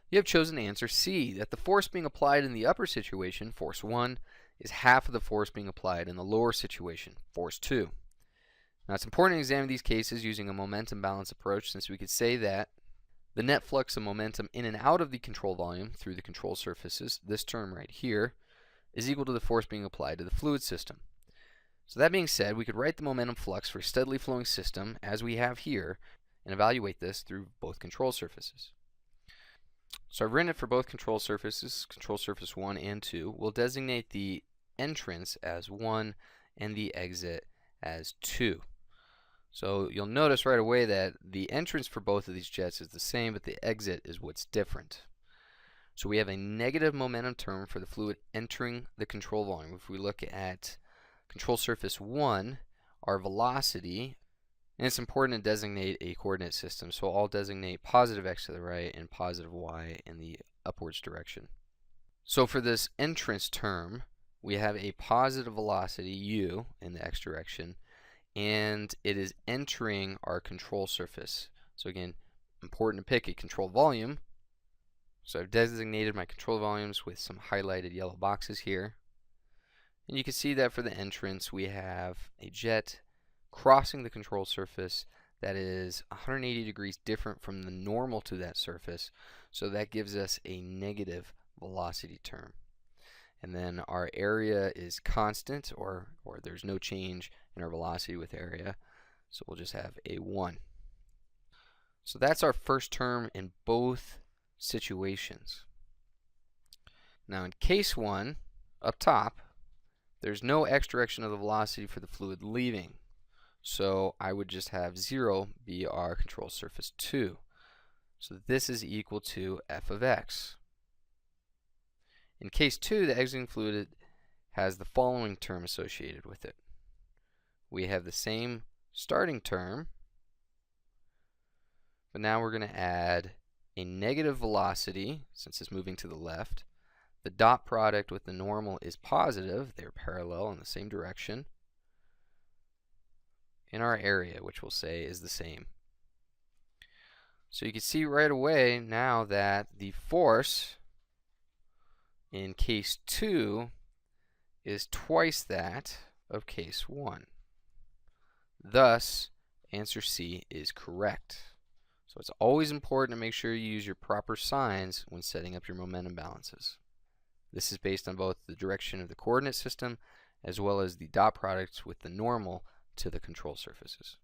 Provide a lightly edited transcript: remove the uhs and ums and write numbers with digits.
You have chosen answer C, that the force being applied in the upper situation, force 1, is half of the force being applied in the lower situation, force 2. Now it's important to examine these cases using a momentum balance approach, since we could say that the net flux of momentum in and out of the control volume through the control surfaces, this term right here, is equal to the force being applied to the fluid system. So that being said, we could write the momentum flux for a steadily flowing system as we have here and evaluate this through both control surfaces. So I've written it for both control surfaces, control surface 1 and 2. We'll designate the entrance as 1 and the exit as 2. So you'll notice right away that the entrance for both of these jets is the same, but the exit is what's different. So we have a negative momentum term for the fluid entering the control volume. If we look at control surface 1, our velocity, and it's important to designate a coordinate system, so I'll designate positive x to the right and positive y in the upwards direction. So for this entrance term, we have a positive velocity u in the x direction, and it is entering our control surface. So again, important to pick a control volume. So I've designated my control volumes with some highlighted yellow boxes here. And you can see that for the entrance, we have a jet crossing the control surface that is 180 degrees different from the normal to that surface. So that gives us a negative velocity term. And then our area is constant, or there's no change in our velocity with area. So we'll just have a 1. So that's our first term in both situations. Now in case 1, up top, there's no x direction of the velocity for the fluid leaving. So I would just have 0 be our control surface 2. So this is equal to f of x. In case 2, the exiting fluid has the following term associated with it. We have the same starting term, but now we're going to add a negative velocity, since it's moving to the left. The dot product with the normal is positive. They're parallel in the same direction. In our area, which we'll say is the same. So you can see right away now that the force in case 2 is twice that of case 1. Thus, answer C is correct. So it's always important to make sure you use your proper signs when setting up your momentum balances. This is based on both the direction of the coordinate system as well as the dot products with the normal to the control surfaces.